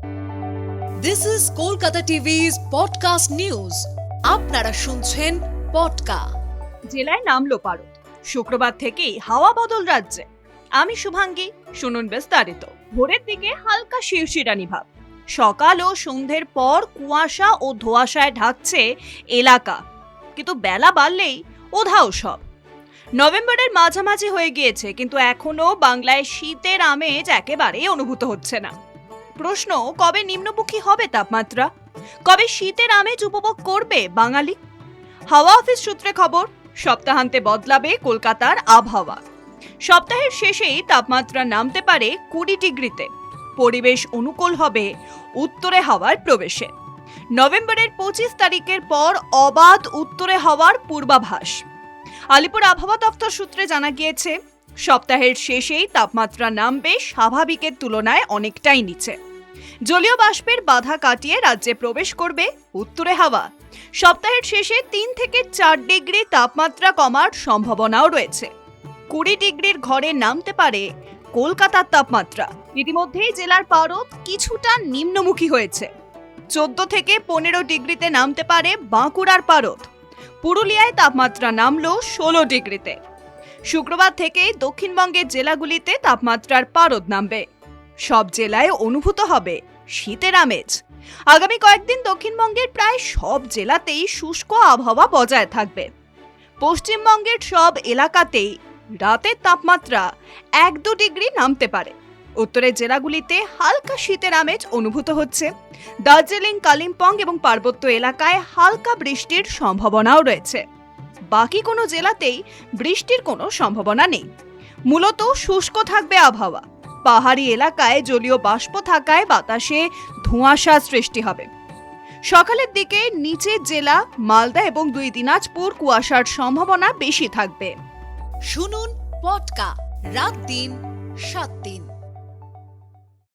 This is Kolkata TV's podcast news. আপনারা শুনছেন পডকা। জেলায় নামলো পারদ, শুক্রবার থেকেই হাওয়া বদল রাজ্যে। আমি শুভাঙ্গী, শুনুন বিস্তারিত। ভোরের দিকে হালকা শিরশিরানি ভাব, সকাল ও সন্ধ্যের পর কুয়াশা ও ধোঁয়াশায় ঢাকছে এলাকা, কিন্তু বেলা বাড়লেই ওধাও সব। নভেম্বরের মাঝামাঝি হয়ে গিয়েছে, কিন্তু এখনো বাংলায় শীতের আমেজ একেবারেই অনুভূত হচ্ছে না। প্রশ্ন, কবে নিম্নমুখী হবে তাপমাত্রা? কবে শীতের আমেজ উপভোগ করবে বাঙালি? হাওয়া অফিস সূত্রে খবর, সপ্তাহান্তে বদলাবে কলকাতার আবহাওয়া। সপ্তাহের শেষেই তাপমাত্রা নামতে পারে 20 ডিগ্রিতে। পরিবেশ অনুকূল হবে উত্তরে হাওয়ার প্রবেশে। নভেম্বরের 25 তারিখের পর অবাধ উত্তরে হাওয়ার পূর্বাভাস। আলিপুর আবহাওয়া দপ্তর সূত্রে জানা গিয়েছে, সপ্তাহের শেষেই তাপমাত্রা নামবে স্বাভাবিকের তুলনায় অনেকটাই নিচে। জলীয় বাষ্পের বাধা কাটিয়ে রাজ্যে প্রবেশ করবে উত্তরে হাওয়া। সপ্তাহের শেষে 3 থেকে 4 ডিগ্রি তাপমাত্রা কমার সম্ভাবনাও রয়েছে। 20 ডিগ্রির ঘরে নামতে পারে কলকাতার তাপমাত্রা। ইতিমধ্যেই জেলার পারদ কিছুটা নিম্নমুখী হয়েছে। 14 থেকে 15 ডিগ্রিতে নামতে পারে বাঁকুড়ার পারদ। পুরুলিয়ায় তাপমাত্রা নামলো 16 ডিগ্রিতে। শুক্রবার থেকে দক্ষিণবঙ্গের জেলাগুলিতে তাপমাত্রার পারদ নামবে। সব জেলায় অনুভূত হবে শীতের আমেজ। আগামী কয়েকদিন দক্ষিণবঙ্গের প্রায় সব জেলাতেই শুষ্ক আবহাওয়া বজায় থাকবে। পশ্চিমবঙ্গের সব এলাকাতেই রাতের তাপমাত্রা 1-2 ডিগ্রি নামতে পারে। উত্তরের জেলাগুলিতে হালকা শীতের আমেজ অনুভূত হচ্ছে। দার্জিলিং, কালিম্পং এবং পার্বত্য এলাকায় হালকা বৃষ্টির সম্ভাবনাও রয়েছে। বাকি কোনো জেলাতেই বৃষ্টির কোনো সম্ভাবনা নেই। মূলত শুষ্ক থাকবে আবহাওয়া। পাহাড়ি এলাকায় জলীয় বাষ্প থাকায় বাতাসে ধোঁয়াশা সৃষ্টি হবে। সকালের দিকে নিচের জেলা মালদা এবং 2 দিনাজপুর কুয়াশার সম্ভাবনা বেশি থাকবে। শুনুন পডকা, রাত দিন 7 দিন।